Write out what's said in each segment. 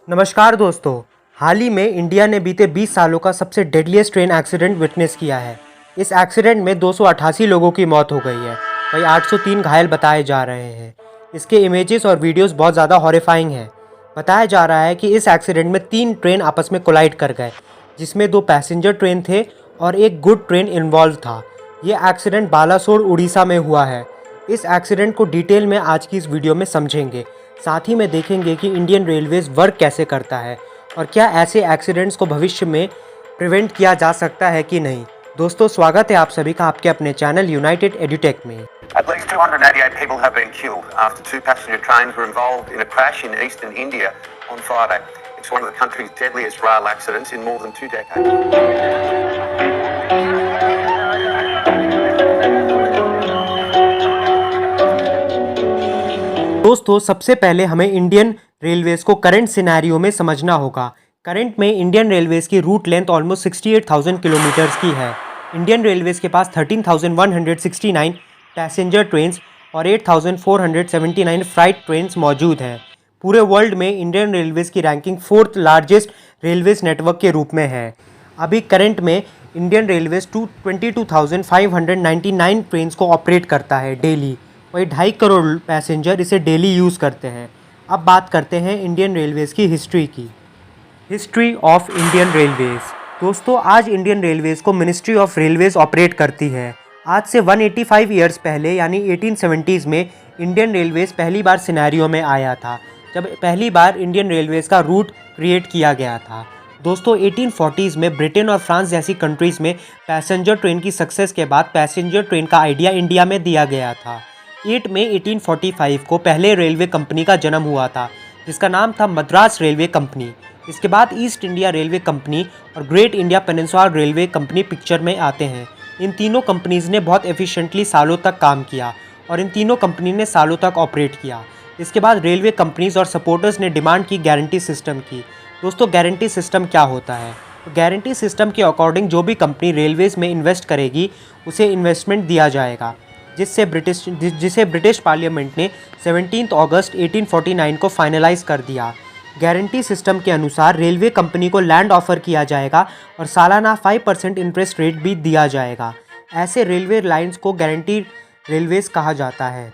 नमस्कार दोस्तों। हाल ही में इंडिया ने बीते 20 सालों का सबसे डेडलीस्ट ट्रेन एक्सीडेंट विटनेस किया है। इस एक्सीडेंट में 288 लोगों की मौत हो गई है, वहीं 803 घायल बताए जा रहे हैं। इसके इमेजेस और वीडियोस बहुत ज़्यादा हॉरिफाइंग हैं। बताया जा रहा है कि इस एक्सीडेंट में 3 ट्रेन आपस में कोलाइड कर गए, जिसमें 2 पैसेंजर ट्रेन थे और एक गुड ट्रेन इन्वॉल्व था। ये एक्सीडेंट बालासोर उड़ीसा में हुआ है। इस एक्सीडेंट को डिटेल में आज की इस वीडियो में समझेंगे। साथ ही में देखेंगे कि इंडियन रेलवेज़ वर्क कैसे करता है और क्या ऐसे एक्सीडेंट्स को भविष्य में प्रिवेंट किया जा सकता है कि नहीं। दोस्तों, स्वागत है आप सभी का आपके अपने चैनल यूनाइटेड एडुटेक में। At least 288 people have been killed after 2 passenger trains were involved in a crash in eastern India on Friday. It's one of the country's deadliest rail accidents in more than 2 decades. दोस्तों, सबसे पहले हमें Indian Railways को current scenario में समझना होगा। Current में Indian Railways की रूट लेंथ ऑलमोस्ट 68,000 किलोमीटर्स की है। इंडियन रेलवेज़ के पास 13,169 पैसेंजर ट्रेन्स और 8,479 फ्राइट ट्रेन्स मौजूद हैं। पूरे वर्ल्ड में इंडियन रेलवेज़ की ranking 4th largest Railways network के रूप में है। अभी करंट में इंडियन रेलवेज़ 22,599 ट्रेन्स को ऑपरेट करता है डेली। वही 2.5 करोड़ पैसेंजर इसे डेली यूज़ करते हैं। अब बात करते हैं इंडियन रेलवेज़ की हिस्ट्री की। History of Indian Railways. दोस्तों, आज इंडियन रेलवेज़ को मिनिस्ट्री ऑफ रेलवेज़ ऑपरेट करती है। आज से 185 ईयर्स पहले यानी 1870s में इंडियन रेलवेज़ पहली बार सिनेरियो में आया था, जब पहली बार इंडियन रेलवेज़ का रूट क्रिएट किया गया था। दोस्तों, 1840s में ब्रिटेन और फ्रांस जैसी कंट्रीज़ में पैसेंजर ट्रेन की सक्सेस के बाद पैसेंजर ट्रेन का आइडिया इंडिया में दिया गया था। 8 मई 1845 को पहले रेलवे कंपनी का जन्म हुआ था, जिसका नाम था मद्रास रेलवे कंपनी। इसके बाद ईस्ट इंडिया रेलवे कंपनी और great India peninsula railway company picture में आते हैं। इन तीनों कंपनीज़ ने बहुत एफिशिएंटली सालों तक काम किया और इन तीनों कंपनी ने सालों तक ऑपरेट किया। इसके बाद रेलवे कंपनीज और सपोर्टर्स ने डिमांड की गारंटी सिस्टम की। दोस्तों, गारंटी सिस्टम क्या होता है? तो गारंटी सिस्टम के अकॉर्डिंग जो भी कंपनी रेलवेज़ में इन्वेस्ट करेगी उसे इन्वेस्टमेंट दिया जाएगा, जिसे ब्रिटिश पार्लियामेंट ने 17 अगस्त 1849 को फाइनलाइज कर दिया। गारंटी सिस्टम के अनुसार रेलवे कंपनी को लैंड ऑफर किया जाएगा और सालाना 5% इंटरेस्ट रेट भी दिया जाएगा। ऐसे रेलवे लाइंस को गारंटी रेलवेज कहा जाता है।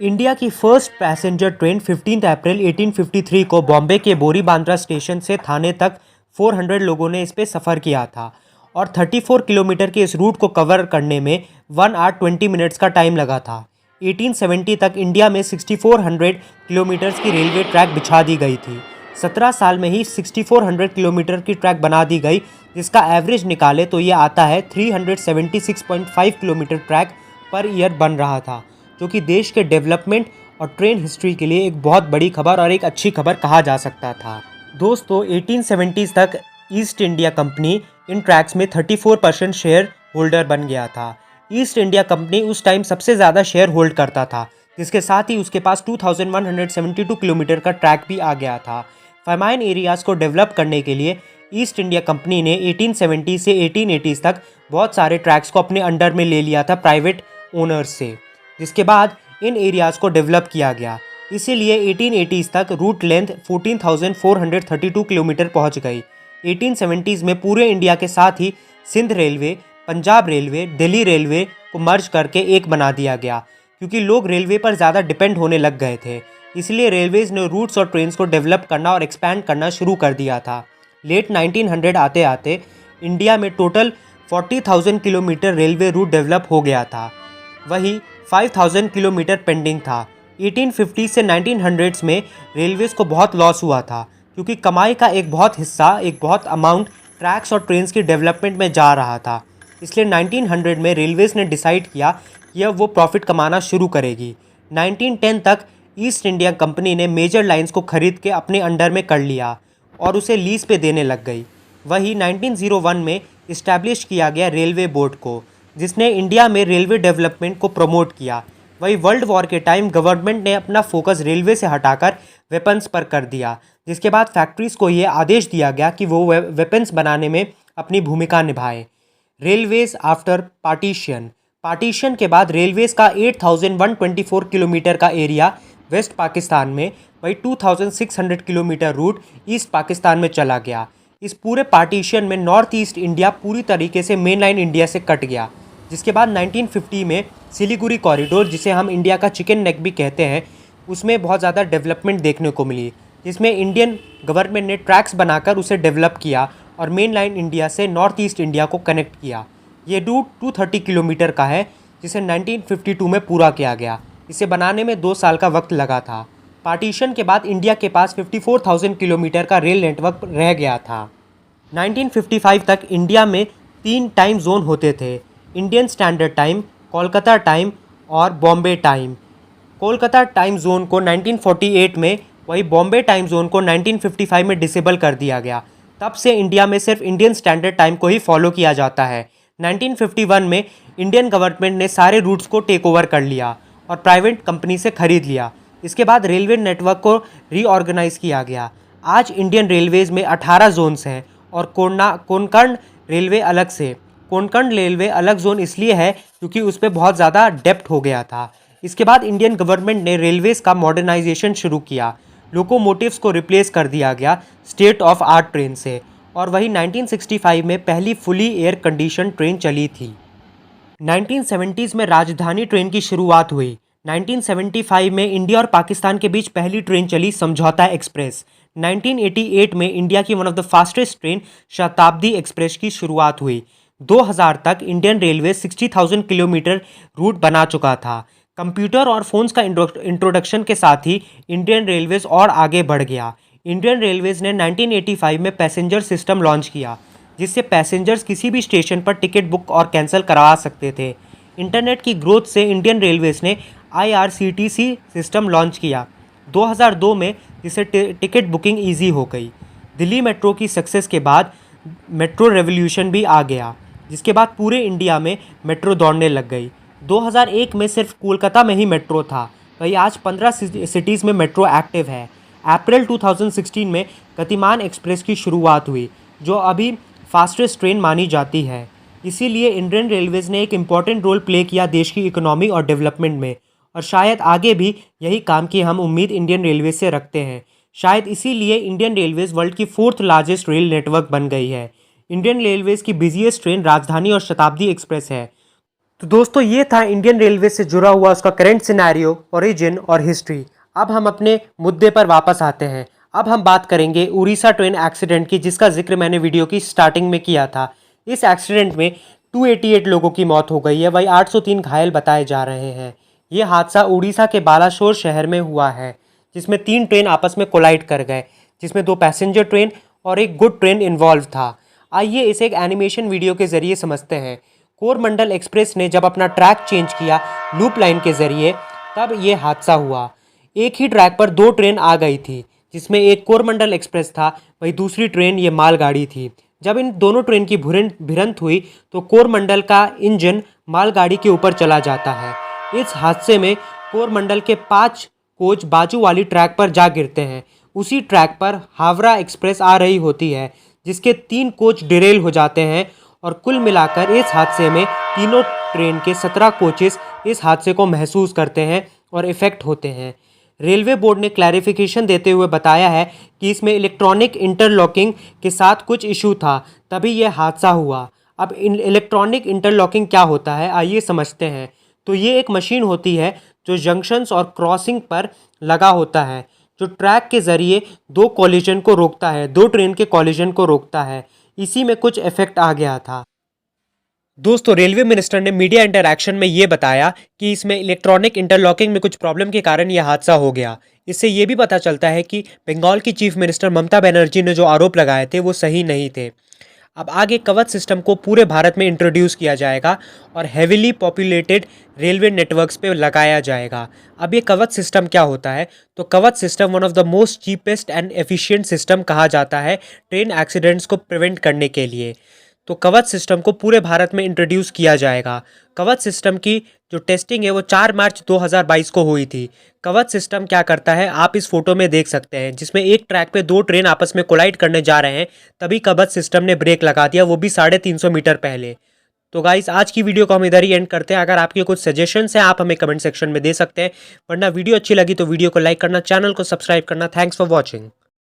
इंडिया की फर्स्ट पैसेंजर ट्रेन 15 अप्रैल 1853 को बॉम्बे के बोरी बांद्रा स्टेशन से थाने तक 400 लोगों ने इस पर सफ़र किया था और 34 किलोमीटर के इस रूट को कवर करने में 1 आवर 20 मिनट्स का टाइम लगा था। 1870 तक इंडिया में 6400 किलोमीटर्स की रेलवे ट्रैक बिछा दी गई थी। 17 साल में ही 6400 किलोमीटर की ट्रैक बना दी गई, जिसका एवरेज निकाले तो ये आता है 376.5 किलोमीटर ट्रैक पर ईयर बन रहा था, जो कि देश के डेवलपमेंट और ट्रेन हिस्ट्री के लिए एक बहुत बड़ी खबर और एक अच्छी खबर कहा जा सकता था। दोस्तों, 1870s तक ईस्ट इंडिया कंपनी इन ट्रैक्स में 34% शेयर होल्डर बन गया था। ईस्ट इंडिया कंपनी उस टाइम सबसे ज़्यादा शेयर होल्ड करता था, जिसके साथ ही उसके पास 2172 किलोमीटर का ट्रैक भी आ गया था। फेमाइन एरियाज़ को डेवलप करने के लिए ईस्ट इंडिया कंपनी ने 1870 से 1880s तक बहुत सारे ट्रैक्स को अपने अंडर में ले लिया था प्राइवेट ओनर्स से, जिसके बाद इन एरियाज़ को डेवलप किया गया। इसीलिए 1880s तक रूट लेंथ 14,432 किलोमीटर पहुंच गई। 1870s में पूरे इंडिया के साथ ही Sindh railway, Punjab railway, Delhi railway को मर्ज करके एक बना दिया गया, क्योंकि लोग रेलवे पर ज़्यादा डिपेंड होने लग गए थे। इसलिए रेलवेज़ ने रूट्स और ट्रेन्स को डेवलप करना और एक्सपैंड करना शुरू कर दिया था। लेट 1900 आते आते इंडिया में total 40,000 kilometre railway route develop हो गया था, वही 5,000 किलोमीटर पेंडिंग था। 1850 से 1900s में रेलवेज़ को बहुत लॉस हुआ था, क्योंकि कमाई का एक बहुत हिस्सा, एक बहुत अमाउंट ट्रैक्स और ट्रेन्स की डेवलपमेंट में जा रहा था। इसलिए 1900 में रेलवेज़ ने डिसाइड किया कि अब वो प्रॉफिट कमाना शुरू करेगी। 1910 तक ईस्ट इंडिया कंपनी ने मेजर लाइंस को खरीद के अपने अंडर में कर लिया और उसे लीज पे देने लग गई। वही 1901 में इस्टेब्लिश किया गया रेलवे बोर्ड को, जिसने इंडिया में रेलवे डेवलपमेंट को प्रमोट किया। वही वर्ल्ड वॉर के टाइम गवर्नमेंट ने अपना फोकस रेलवे से हटाकर वेपन्स पर कर दिया, जिसके बाद फैक्ट्रीज़ को ये आदेश दिया गया कि वो वेपन्स बनाने में अपनी भूमिका निभाएं। रेलवेज़ आफ्टर पार्टीशन के बाद रेलवेज़ का 8,124 किलोमीटर का एरिया वेस्ट पाकिस्तान में, वही 2600 किलोमीटर रूट ईस्ट पाकिस्तान में चला गया। इस पूरे पार्टीशन में नॉर्थ ईस्ट इंडिया पूरी तरीके से मेन लाइन इंडिया से कट गया। जिसके बाद 1950 में सिलीगुड़ी कॉरिडोर, जिसे हम इंडिया का चिकन नेक भी कहते हैं, उसमें बहुत ज़्यादा डेवलपमेंट देखने को मिली, जिसमें इंडियन गवर्नमेंट ने ट्रैक्स बनाकर उसे डेवलप किया और मेन लाइन इंडिया से नॉर्थ ईस्ट इंडिया को कनेक्ट किया। ये रूट 230 किलोमीटर का है, जिसे 1952 में पूरा किया गया। इसे बनाने में 2 साल का वक्त लगा था। पार्टीशन के बाद इंडिया के पास 54,000 किलोमीटर का रेल नेटवर्क रह गया था। 1955 तक इंडिया में 3 टाइम जोन होते थे, Indian standard time, Kolkata time और Bombay time. Kolkata time zone को 1948 में, वही बॉम्बे टाइम जोन को 1955 में डिसेबल कर दिया गया। तब से इंडिया में सिर्फ इंडियन स्टैंडर्ड टाइम को ही फॉलो किया जाता है। 1951 में इंडियन गवर्नमेंट ने सारे रूट्स को टेक ओवर कर लिया और प्राइवेट कंपनी से खरीद लिया। इसके बाद रेलवे नेटवर्क को रीऑर्गेनाइज किया गया। आज इंडियन रेलवेज़ में 18 जोन्स हैं और कोंकण रेलवे अलग से। कोंकण रेलवे अलग जोन इसलिए है क्योंकि उस पर बहुत ज़्यादा डेप्थ हो गया था। इसके बाद इंडियन गवर्नमेंट ने रेलवेज़ का मॉडर्नाइजेशन शुरू किया। लोकोमोटिव्स को रिप्लेस कर दिया गया स्टेट ऑफ आर्ट ट्रेन से, और वही 1965 में पहली फुली एयर कंडीशन ट्रेन चली थी। 1970s में राजधानी ट्रेन की शुरुआत हुई। 1975 में इंडिया और पाकिस्तान के बीच पहली ट्रेन चली, समझौता एक्सप्रेस। 1988 में इंडिया की one of the fastest train शताब्दी एक्सप्रेस की शुरुआत हुई। 2000 तक इंडियन रेलवे 60,000 किलोमीटर रूट बना चुका था। कंप्यूटर और फोन्स का इंट्रोडक्शन के साथ ही इंडियन रेलवेज और आगे बढ़ गया। इंडियन रेलवेज ने 1985 में पैसेंजर सिस्टम लॉन्च किया, जिससे पैसेंजर्स किसी भी स्टेशन पर टिकट बुक और कैंसिल करवा सकते थे। इंटरनेट की ग्रोथ से इंडियन रेलवेज ने IRCTC सिस्टम लॉन्च किया 2002 में, जिससे टिकट बुकिंग ईजी हो गई। दिल्ली मेट्रो की सक्सेस के बाद मेट्रो रेवोल्यूशन भी आ गया, जिसके बाद पूरे इंडिया में मेट्रो दौड़ने लग गई। 2001 में सिर्फ कोलकाता में ही मेट्रो था, वही आज 15 सिटीज़ में मेट्रो एक्टिव है। अप्रैल 2016 में गतिमान एक्सप्रेस की शुरुआत हुई, जो अभी फास्टेस्ट ट्रेन मानी जाती है। इसीलिए इंडियन रेलवेज़ ने एक इम्पॉर्टेंट रोल प्ले किया देश की इकोनॉमी और डेवलपमेंट में, और शायद आगे भी यही काम की हम उम्मीद इंडियन रेलवे से रखते हैं। शायद इसीलिए इंडियन रेलवेज़ वर्ल्ड की 4th लार्जेस्ट रेल नेटवर्क बन गई है। इंडियन रेलवेज़ की बिजीएस्ट ट्रेन राजधानी और शताब्दी एक्सप्रेस है। तो दोस्तों, ये था इंडियन रेलवे से जुड़ा हुआ उसका करंट सिनेरियो, ओरिजिन और हिस्ट्री। अब हम अपने मुद्दे पर वापस आते हैं। अब हम बात करेंगे उड़ीसा ट्रेन एक्सीडेंट की, जिसका जिक्र मैंने वीडियो की स्टार्टिंग में किया था। इस एक्सीडेंट में 288 लोगों की मौत हो गई है, वही 803 घायल बताए जा रहे हैं। ये हादसा उड़ीसा के बालासोर शहर में हुआ है, जिसमें 3 ट्रेन आपस में कोलाइड कर गए, जिसमें 2 पैसेंजर ट्रेन और एक गुड ट्रेन इन्वॉल्व था। आइए इसे एक एनिमेशन वीडियो के जरिए समझते हैं। कोरमंडल एक्सप्रेस ने जब अपना ट्रैक चेंज किया लूप लाइन के जरिए, तब ये हादसा हुआ। एक ही ट्रैक पर 2 ट्रेन आ गई थी, जिसमें एक कोरमंडल एक्सप्रेस था, वही दूसरी ट्रेन ये मालगाड़ी थी। जब इन दोनों ट्रेन की भिड़ंत हुई तो कोरमंडल का इंजन मालगाड़ी के ऊपर चला जाता है। इस हादसे में कोरमंडल के 5 कोच बाजू वाली ट्रैक पर जा गिरते हैं। उसी ट्रैक पर हावड़ा एक्सप्रेस आ रही होती है, जिसके 3 कोच डिरेल हो जाते हैं, और कुल मिलाकर इस हादसे में तीनों ट्रेन के 17 कोचेस इस हादसे को महसूस करते हैं और इफ़ेक्ट होते हैं। रेलवे बोर्ड ने क्लैरिफिकेशन देते हुए बताया है कि इसमें इलेक्ट्रॉनिक इंटरलॉकिंग के साथ कुछ इशू था, तभी यह हादसा हुआ। अब इलेक्ट्रॉनिक इंटरलॉकिंग क्या होता है, आइए समझते हैं। तो ये एक मशीन होती है जो जंक्शंस और क्रॉसिंग पर लगा होता है, जो ट्रैक के ज़रिए 2 कॉलिजन को रोकता है, 2 ट्रेन के कॉलिजन को रोकता है। इसी में कुछ इफेक्ट आ गया था। दोस्तों, रेलवे मिनिस्टर ने मीडिया इंटरैक्शन में ये बताया कि इसमें इलेक्ट्रॉनिक इंटरलॉकिंग में कुछ प्रॉब्लम के कारण यह हादसा हो गया। इससे ये भी पता चलता है कि बंगाल की चीफ मिनिस्टर ममता बनर्जी ने जो आरोप लगाए थे वो सही नहीं थे। अब आगे कवच सिस्टम को पूरे भारत में इंट्रोड्यूस किया जाएगा और हेविली पॉपुलेटेड रेलवे नेटवर्क्स पे लगाया जाएगा। अब ये कवच सिस्टम क्या होता है? तो कवच system one of the most cheapest and efficient system कहा जाता है ट्रेन एक्सीडेंट्स को प्रिवेंट करने के लिए। तो कवच सिस्टम को पूरे भारत में इंट्रोड्यूस किया जाएगा। कवच सिस्टम की जो टेस्टिंग है वो 4 मार्च 2022 को हुई थी। कवच सिस्टम क्या करता है आप इस फोटो में देख सकते हैं, जिसमें एक ट्रैक पे 2 ट्रेन आपस में कोलाइड करने जा रहे हैं, तभी कवच सिस्टम ने ब्रेक लगा दिया, वो भी 350 मीटर पहले। तो गाइस आज की वीडियो को हम इधर ही एंड करते हैं। अगर आपके कुछ सजेशंस हैं आप हमें कमेंट सेक्शन में दे सकते हैं, वरना वीडियो अच्छी लगी तो वीडियो को लाइक करना, चैनल को सब्सक्राइब करना। Thanks for watching.